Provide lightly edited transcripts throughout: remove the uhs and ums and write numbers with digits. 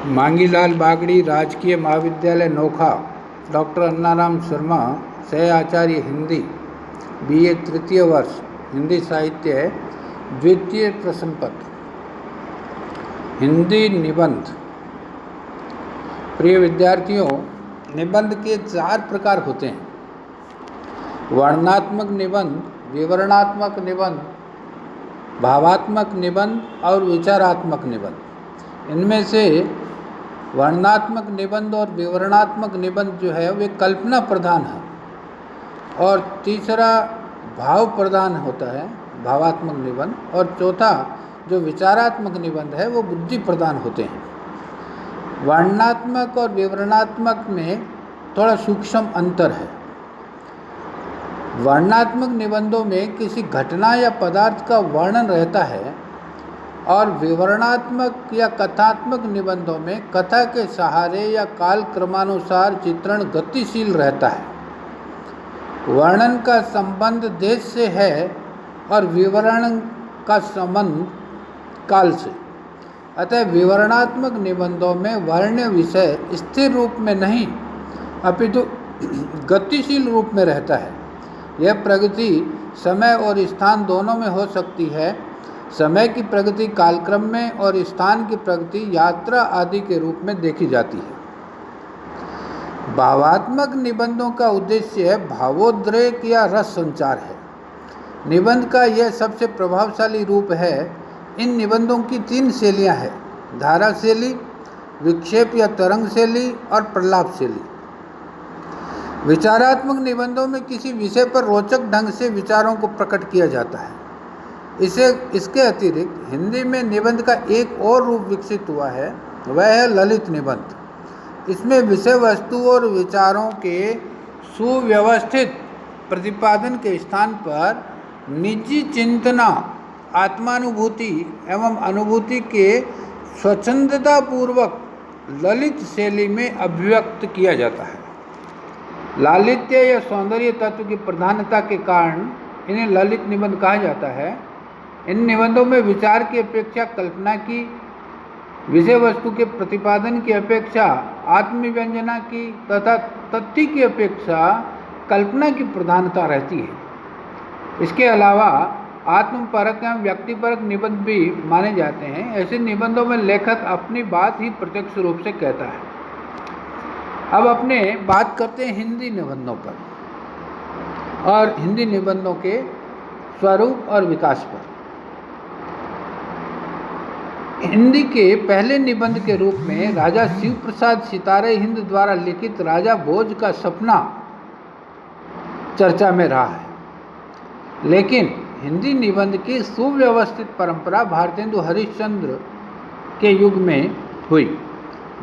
मांगीलाल बागड़ी, राजकीय महाविद्यालय नोखा, डॉक्टर अन्नाराम शर्मा, सह आचार्य हिंदी, BA तृतीय वर्ष, हिंदी साहित्य, द्वितीय प्रश्न पत्र। हिंदी निबंध। प्रिय विद्यार्थियों, निबंध के 4 प्रकार होते हैं: वर्णनात्मक निबंध, विवरणात्मक निबंध, भावात्मक निबंध और विचारात्मक निबंध। इनमें से वर्णनात्मक निबंध और विवरणात्मक निबंध जो है वे कल्पना प्रधान है, और तीसरा भाव प्रधान होता है, भावात्मक निबंध, और चौथा जो विचारात्मक निबंध है वो बुद्धि प्रधान होते हैं। वर्णनात्मक और विवरणात्मक में थोड़ा सूक्ष्म अंतर है। वर्णनात्मक निबंधों में किसी घटना या पदार्थ का वर्णन रहता है, और विवरणात्मक या कथात्मक निबंधों में कथा के सहारे या काल क्रमानुसार चित्रण गतिशील रहता है। वर्णन का संबंध देश से है और विवरण का संबंध काल से। अतः विवरणात्मक निबंधों में वर्ण विषय स्थिर रूप में नहीं अपितु गतिशील रूप में रहता है। यह प्रगति समय और स्थान दोनों में हो सकती है। समय की प्रगति कालक्रम में और स्थान की प्रगति यात्रा आदि के रूप में देखी जाती है। भावात्मक निबंधों का उद्देश्य भावोद्रेक या रस संचार है। निबंध का यह सबसे प्रभावशाली रूप है। इन निबंधों की 3 शैलियाँ हैं: धारा शैली, विक्षेप या तरंग शैली और प्रलाप शैली। विचारात्मक निबंधों में किसी विषय पर रोचक ढंग से विचारों को प्रकट किया जाता है। इसके अतिरिक्त हिंदी में निबंध का एक और रूप विकसित हुआ है, वह है ललित निबंध। इसमें विषय वस्तु और विचारों के सुव्यवस्थित प्रतिपादन के स्थान पर निजी चिंतना, आत्मानुभूति एवं अनुभूति के स्वच्छंदतापूर्वक ललित शैली में अभिव्यक्त किया जाता है। लालित्य या सौंदर्य तत्व की प्रधानता के कारण इन्हें ललित निबंध कहा जाता है। इन निबंधों में विचार की अपेक्षा कल्पना की, विषय वस्तु के प्रतिपादन की अपेक्षा आत्मव्यंजना की तथा तथ्य की अपेक्षा कल्पना की प्रधानता रहती है। इसके अलावा आत्मपरक एवं व्यक्तिपरक निबंध भी माने जाते हैं। ऐसे निबंधों में लेखक अपनी बात ही प्रत्यक्ष रूप से कहता है। अब अपने बात करते हैं हिंदी निबंधों पर और हिंदी निबंधों के स्वरूप और विकास पर। हिंदी के पहले निबंध के रूप में राजा शिव प्रसाद सितारे हिंद द्वारा लिखित राजा भोज का सपना चर्चा में रहा है। लेकिन हिंदी निबंध की सुव्यवस्थित परंपरा भारतेंदु हरिश्चंद्र के युग में हुई।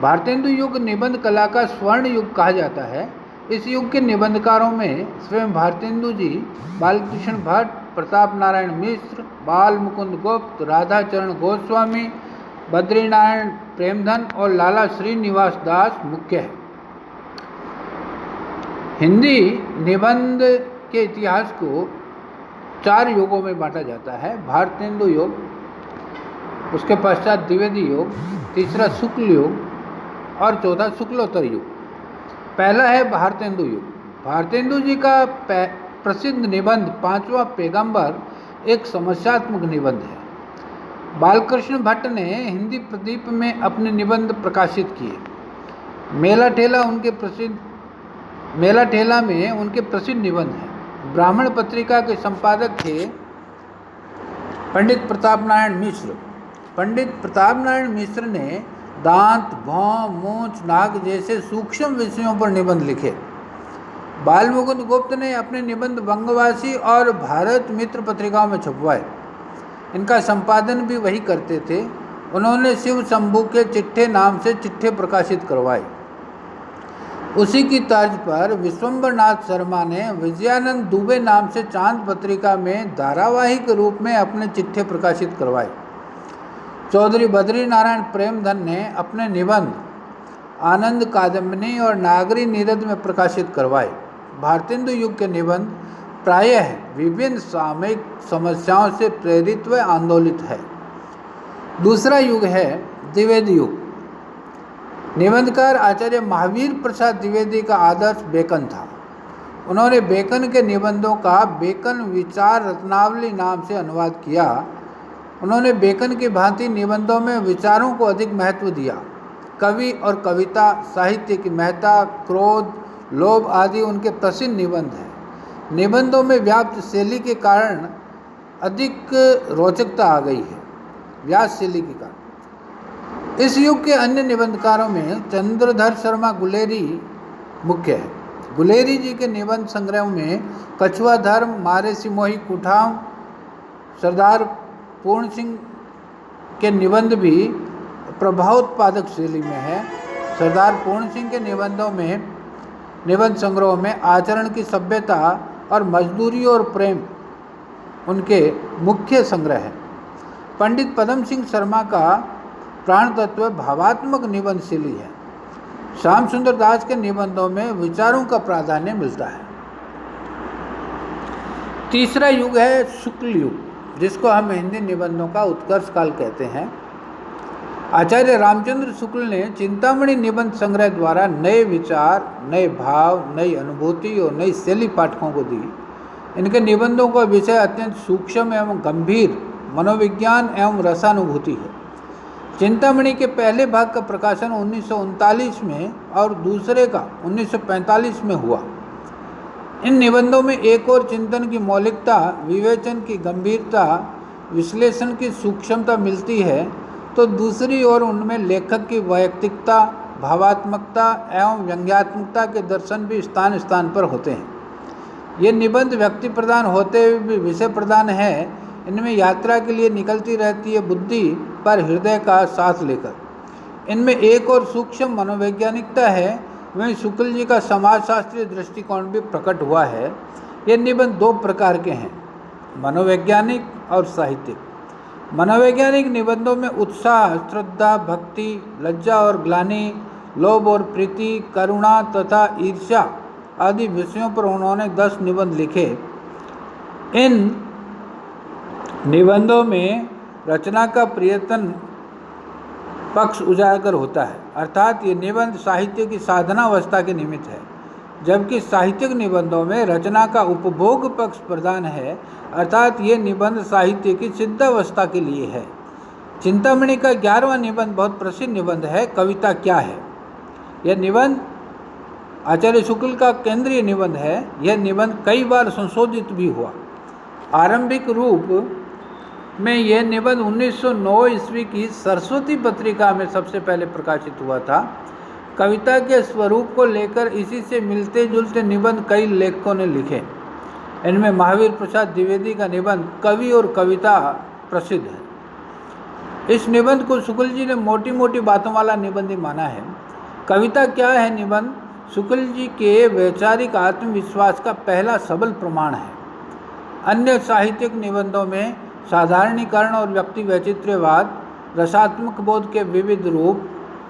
भारतेंदु युग निबंध कला का स्वर्ण युग कहा जाता है। इस युग के निबंधकारों में स्वयं भारतेंदु जी, बालकृष्ण भट्ट, प्रताप नारायण मिश्र, बाल मुकुंद गुप्त, राधाचरण गोस्वामी, बद्रीनारायण प्रेमधन और लाला श्रीनिवास दास मुख्य है। हिंदी निबंध के इतिहास को 4 युगों में बांटा जाता है: भारतेंदु युग, उसके पश्चात द्विवेदी युग, तीसरा शुक्ल युग और चौथा शुक्लोत्तर युग। पहला है भारतेंदु युग। भारतेंदु जी का प्रसिद्ध निबंध 5वां पैगंबर एक समस्यात्मक निबंध है। बालकृष्ण भट्ट ने हिंदी प्रदीप में अपने निबंध प्रकाशित किए। मेला ठेला में उनके प्रसिद्ध निबंध हैं। ब्राह्मण पत्रिका के संपादक थे पंडित प्रताप नारायण मिश्र। पंडित प्रताप नारायण मिश्र ने दांत, भौं, मूंछ, नाक जैसे सूक्ष्म विषयों पर निबंध लिखे। बाल मुकुंद गुप्त ने अपने निबंध बंगवासी और भारत मित्र पत्रिकाओं में छपवाए। इनका संपादन भी वही करते थे। उन्होंने शिव शंभू के चिट्ठे नाम से चिट्ठे प्रकाशित करवाए। उसी की तर्ज पर विश्वंभर नाथ शर्मा ने विजयानंद दुबे नाम से चांद पत्रिका में धारावाहिक रूप में अपने चिट्ठे प्रकाशित करवाए। चौधरी बद्री नारायण प्रेमधन ने अपने निबंध आनंद कादम्बिनी और नागरी नीरद में प्रकाशित करवाए। भारतेंदु युग के निबंध प्रायः विभिन्न सामयिक समस्याओं से प्रेरित व आंदोलित है। दूसरा युग है द्विवेदी युग। निबंधकार आचार्य महावीर प्रसाद द्विवेदी का आदर्श बेकन था। उन्होंने बेकन के निबंधों का बेकन विचार रत्नावली नाम से अनुवाद किया। उन्होंने बेकन की भांति निबंधों में विचारों को अधिक महत्व दिया। कवि और कविता, साहित्य की महत्ता, क्रोध, लोभ आदि उनके प्रसिद्ध निबंध हैं। निबंधों में व्याप्त शैली के कारण अधिक रोचकता आ गई है, व्यास शैली के कारण। इस युग के अन्य निबंधकारों में चंद्रधर शर्मा गुलेरी मुख्य है। गुलेरी जी के निबंध संग्रह में कछुआ धर्म, मारे सिमोही कुठाव, सरदार पूर्ण सिंह के निबंध भी प्रभावोत्पादक शैली में है। सरदार पूर्ण सिंह के निबंध संग्रह में आचरण की सभ्यता और मजदूरी और प्रेम उनके मुख्य संग्रह है। पंडित पदम सिंह शर्मा का प्राण तत्व भावात्मक निबंध शैली है। श्याम सुंदर दास के निबंधों में विचारों का प्राधान्य मिलता है। तीसरा युग है शुक्ल युग, जिसको हम हिंदी निबंधों का उत्कर्ष काल कहते हैं। आचार्य रामचंद्र शुक्ल ने चिंतामणि निबंध संग्रह द्वारा नए विचार, नए भाव, नई अनुभूति और नई शैली पाठकों को दी। इनके निबंधों का विषय अत्यंत सूक्ष्म एवं गंभीर मनोविज्ञान एवं रसानुभूति है। चिंतामणि के पहले भाग का प्रकाशन 1939 में और दूसरे का 1945 में हुआ। इन निबंधों में एक और चिंतन की मौलिकता, विवेचन की गंभीरता, विश्लेषण की सूक्ष्मता मिलती है, तो दूसरी ओर उनमें लेखक की वैयक्तिकता, भावात्मकता एवं व्यंग्यात्मकता के दर्शन भी स्थान स्थान पर होते हैं। ये निबंध व्यक्ति प्रधान होते हुए भी विषय प्रधान है। इनमें यात्रा के लिए निकलती रहती है बुद्धि पर हृदय का साथ लेकर। इनमें एक और सूक्ष्म मनोवैज्ञानिकता है। वहीं शुक्ल जी का समाजशास्त्रीय दृष्टिकोण भी प्रकट हुआ है। ये निबंध दो प्रकार के हैं, मनोवैज्ञानिक और साहित्यिक। मनोवैज्ञानिक निबंधों में उत्साह, श्रद्धा, भक्ति, लज्जा और ग्लानि, लोभ और प्रीति, करुणा तथा ईर्ष्या आदि विषयों पर उन्होंने 10 निबंध लिखे। इन निबंधों में रचना का प्रयत्न पक्ष उजागर होता है, अर्थात ये निबंध साहित्य की साधनावस्था के निमित्त है, जबकि साहित्यिक निबंधों में रचना का उपभोग पक्ष प्रधान है, अर्थात ये निबंध साहित्य की सिद्धावस्था के लिए है। चिंतामणि का 11वां निबंध बहुत प्रसिद्ध निबंध है, कविता क्या है। यह निबंध आचार्य शुक्ल का केंद्रीय निबंध है। यह निबंध कई बार संशोधित भी हुआ। आरंभिक रूप में यह निबंध 1909 ईस्वी की सरस्वती पत्रिका में सबसे पहले प्रकाशित हुआ था। कविता के स्वरूप को लेकर इसी से मिलते जुलते निबंध कई लेखकों ने लिखे। इनमें महावीर प्रसाद द्विवेदी का निबंध कवि और कविता प्रसिद्ध है। इस निबंध को शुक्ल जी ने मोटी मोटी बातों वाला निबंध ही माना है। कविता क्या है निबंध शुक्ल जी के वैचारिक आत्मविश्वास का पहला सबल प्रमाण है। अन्य साहित्यिक निबंधों में साधारणीकरण और व्यक्ति वैचित्र्यवाद, रसात्मक बोध के विविध रूप,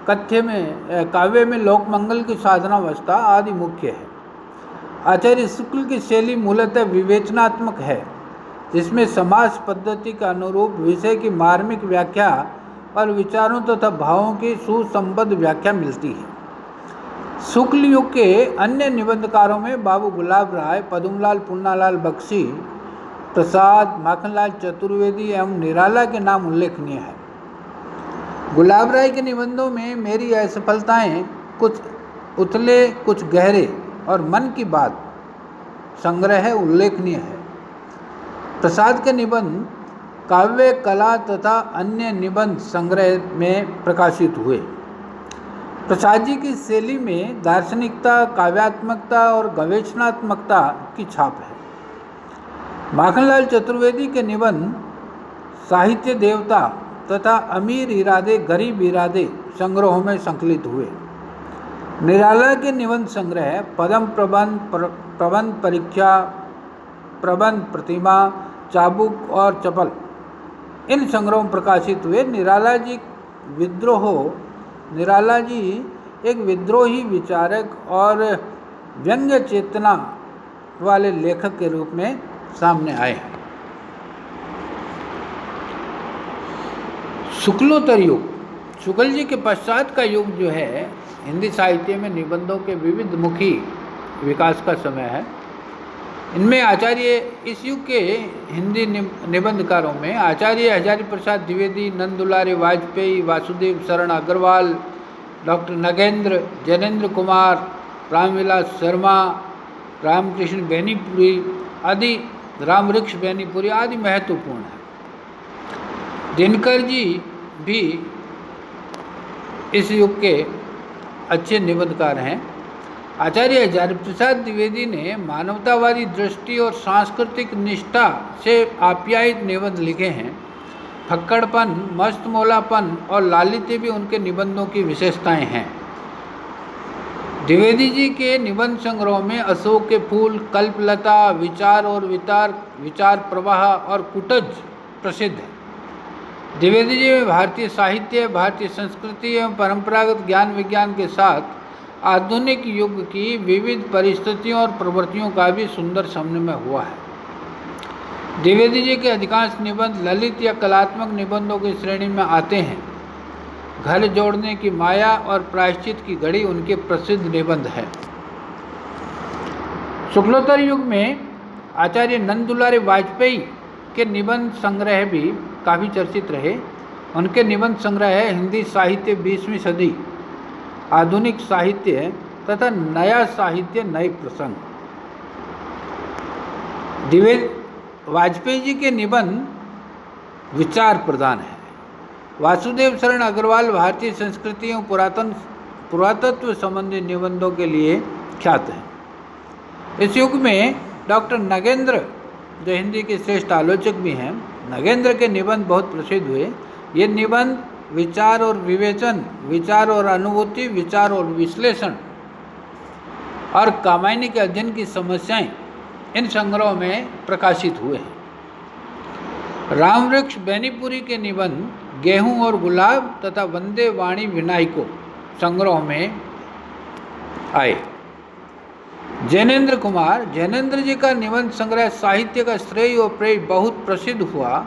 काव्य में लोकमंगल की साधनावस्था आदि मुख्य है। आचार्य शुक्ल की शैली मूलतः विवेचनात्मक है, जिसमें समाज पद्धति के अनुरूप विषय की मार्मिक व्याख्या और विचारों तथा भावों की सुसंबद्ध व्याख्या मिलती है। शुक्ल युग के अन्य निबंधकारों में बाबू गुलाब राय, पदुमलाल पुन्नालाल बख्शी, प्रसाद, माखनलाल चतुर्वेदी एवं निराला के नाम उल्लेखनीय है। गुलाब राय के निबंधों में मेरी असफलताएं कुछ उथले, कुछ गहरे और मन की बात संग्रह उल्लेखनीय है। प्रसाद के निबंध काव्य, कला तथा अन्य निबंध संग्रह में प्रकाशित हुए। प्रसाद जी की शैली में दार्शनिकता, काव्यात्मकता और गवेषणात्मकता की छाप है। माखनलाल चतुर्वेदी के निबंध साहित्य देवता तथा अमीर इरादे गरीब इरादे संग्रहों में संकलित हुए। निराला के निबंध संग्रह पदम प्रबंध परीक्षा, प्रबंध प्रतिमा, चाबुक और चपल इन संग्रहों में प्रकाशित हुए। निराला जी एक विद्रोही विचारक और व्यंग्य चेतना वाले लेखक के रूप में सामने आए हैं। शुक्लोत्तर युग शुक्ल जी के पश्चात का युग जो है हिंदी साहित्य में निबंधों के विविध मुखी विकास का समय है। इनमें आचार्य इस युग के हिंदी निबंधकारों में आचार्य हजारी प्रसाद द्विवेदी, नंद दुलारे वाजपेयी, वासुदेव शरण अग्रवाल, डॉक्टर नगेंद्र, जैनेन्द्र कुमार, रामविलास शर्मा, रामकृष्ण बेनीपुरी आदि, रामवृक्ष बेनीपुरी आदि महत्वपूर्ण है। दिनकर जी भी इस युग के अच्छे निबंधकार हैं। आचार्य हजारी प्रसाद द्विवेदी ने मानवतावादी दृष्टि और सांस्कृतिक निष्ठा से आप्यायित निबंध लिखे हैं। फक्कड़पन, मस्तमौलापन और लालित्य भी उनके निबंधों की विशेषताएं हैं। द्विवेदी जी के निबंध संग्रह में अशोक के फूल, कल्पलता, विचार और विचार प्रवाह और कुटज प्रसिद्ध है। द्विवेदी जी में भारतीय साहित्य, भारतीय संस्कृति एवं परंपरागत ज्ञान विज्ञान के साथ आधुनिक युग की विविध परिस्थितियों और प्रवृत्तियों का भी सुंदर समन्वय हुआ है। द्विवेदी जी के अधिकांश निबंध ललित या कलात्मक निबंधों की श्रेणी में आते हैं। घर जोड़ने की माया और प्रायश्चित की घड़ी उनके प्रसिद्ध निबंध है। शुक्लोत्तर युग में आचार्य नंद दुलारे वाजपेयी के निबंध संग्रह भी काफ़ी चर्चित रहे। उनके निबंध संग्रह है हिंदी साहित्य 20वीं सदी, आधुनिक साहित्य तथा नया साहित्य, नए प्रसंग। वाजपेयी जी के निबंध विचार प्रधान है। वासुदेव शरण अग्रवाल भारतीय संस्कृति एवं पुरातत्व संबंधी निबंधों के लिए ख्यात हैं। इस युग में डॉक्टर नगेंद्र, जो हिंदी के श्रेष्ठ आलोचक भी हैं, नगेंद्र के निबंध बहुत प्रसिद्ध हुए। ये निबंध विचार और विवेचन, विचार और अनुभूति, विचार और विश्लेषण और कामायनी के अध्ययन की समस्याएं इन संग्रहों में प्रकाशित हुए हैं। रामवृक्ष बेनीपुरी के निबंध गेहूं और गुलाब तथा वंदे वाणी विनायको संग्रह में आए। जैनेन्द्र कुमार, जैनेन्द्र जी का निबंध संग्रह साहित्य का श्रेय और प्रेय बहुत प्रसिद्ध हुआ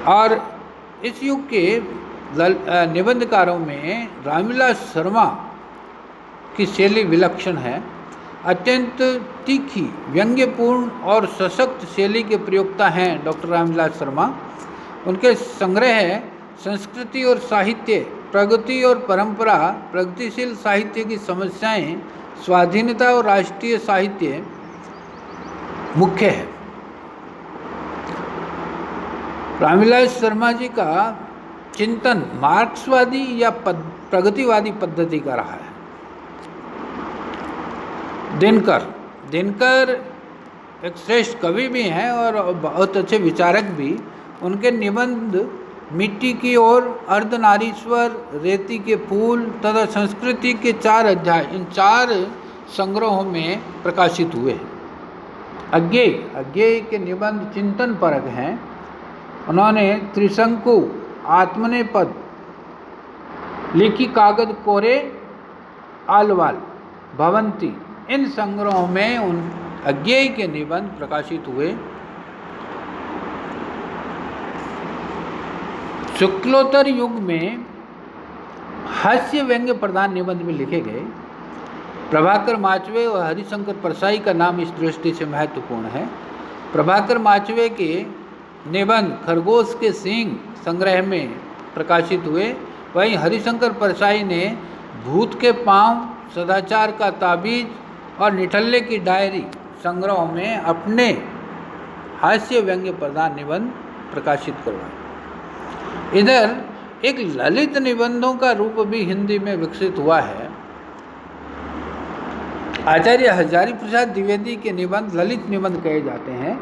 और इस युग के निबंधकारों में रामविलास शर्मा की शैली विलक्षण है। अत्यंत तीखी, व्यंग्यपूर्ण और सशक्त शैली के प्रयोक्ता हैं डॉक्टर रामविलास शर्मा। उनके संग्रह संस्कृति और साहित्य, प्रगति और परंपरा, प्रगतिशील साहित्य की समस्याएं, स्वाधीनता और राष्ट्रीय साहित्य मुख्य है। रामविलास शर्मा जी का चिंतन मार्क्सवादी या प्रगतिवादी पद्धति का रहा है। दिनकर एक श्रेष्ठ कवि भी हैं और बहुत अच्छे विचारक भी। उनके निबंध मिट्टी की ओर, अर्धनारीश्वर, रेती के फूल तथा संस्कृति के 4 अध्याय, इन 4 संग्रहों में प्रकाशित हुए हैं। अज्ञेय के निबंध चिंतन परक हैं। उन्होंने त्रिशंकु, आत्मनेपद, लिखी कागज कोरे, आलवाल, भवंती, इन संग्रहों में उन अज्ञेय के निबंध प्रकाशित हुए। शुक्लोत्तर युग में हास्य व्यंग्य प्रधान निबंध भी लिखे गए। प्रभाकर माचवे और हरिशंकर परसाई का नाम इस दृष्टि से महत्वपूर्ण है। प्रभाकर माचवे के निबंध खरगोश के सींग संग्रह में प्रकाशित हुए। वहीं हरिशंकर परसाई ने भूत के पांव, सदाचार का ताबीज और निठल्ले की डायरी संग्रहों में अपने हास्य व्यंग्य प्रधान निबंध प्रकाशित करवाए। इधर एक ललित निबंधों का रूप भी हिंदी में विकसित हुआ है। आचार्य हजारी प्रसाद द्विवेदी के निबंध ललित निबंध कहे जाते हैं।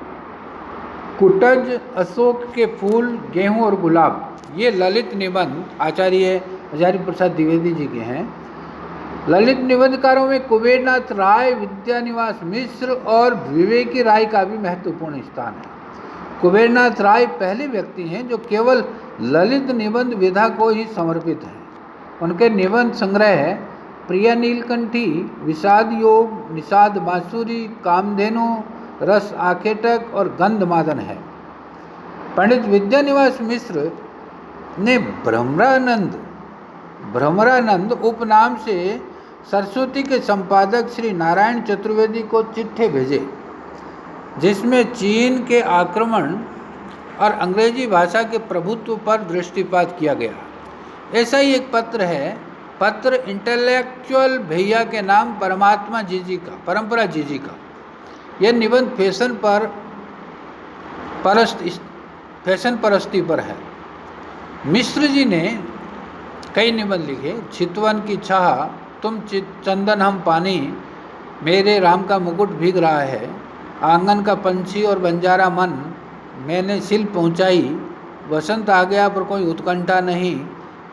कुटज, अशोक के फूल, गेहूं और गुलाब, ये ललित निबंध आचार्य हजारी प्रसाद द्विवेदी जी के हैं। ललित निबंधकारों में कुबेरनाथ राय, विद्यानिवास मिश्र और विवेकी राय का भी महत्वपूर्ण स्थान है। कुबेरनाथ राय पहले व्यक्ति हैं जो केवल ललित निबंध विधा को ही समर्पित हैं। उनके निबंध संग्रह है प्रिया नीलकंठी, विषाद योग, निषाद बांसुरी, कामधेनु, रस आखेटक और गंधमादन है। पंडित विद्यानिवास मिश्र ने भ्रमरानंद उपनाम से सरस्वती के संपादक श्री नारायण चतुर्वेदी को चिट्ठी भेजे, जिसमें चीन के आक्रमण और अंग्रेजी भाषा के प्रभुत्व पर दृष्टिपात किया गया। ऐसा ही एक पत्र है, पत्र इंटेलेक्चुअल भैया के नाम परंपरा जीजी का। यह निबंध फैशन परस्ती पर है। मिश्र जी ने कई निबंध लिखे। चितवन की छाह, तुम चंदन हम पानी, मेरे राम का मुकुट भीग रहा है, आंगन का पंछी और बंजारा मन, मैंने सिल पहुँचाई, वसंत आ गया पर कोई उत्कंठा नहीं,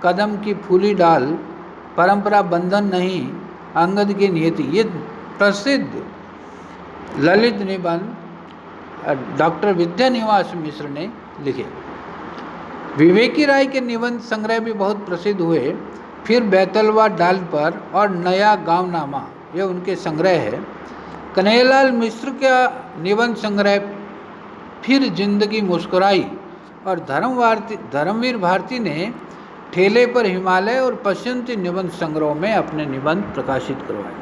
कदम की फूली डाल, परंपरा बंधन नहीं, अंगद की नियति। ये प्रसिद्ध ललित निबंध डॉक्टर विद्यानिवास मिश्र ने लिखे। विवेकी राय के निबंध संग्रह भी बहुत प्रसिद्ध हुए। फिर बैतलवा डाल पर और नया गाँवनामा, यह उनके संग्रह है। कन्हैयालाल मिश्र का निबंध संग्रह फिर जिंदगी मुस्कुराई और धर्मवीर भारती ने ठेले पर हिमालय और पश्चिमी निबंध संग्रह में अपने निबंध प्रकाशित करवाए।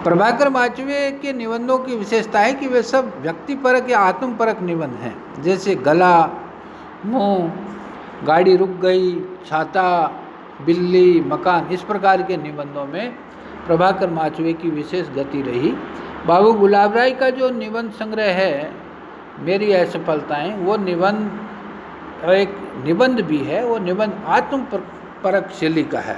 प्रभाकर माचवे के निबंधों की विशेषता है कि वे सब व्यक्तिपरक या आत्मपरक निबंध हैं, जैसे गला, मुंह, गाड़ी रुक गई, छाता, बिल्ली, मकान। इस प्रकार के निबंधों में प्रभाकर माचवे की विशेष गति रही। बाबू गुलाब राय का जो निबंध संग्रह है, मेरी असफलताएं, वो निबंध एक निबंध भी है, वो निबंध आत्मपरक शैली का है।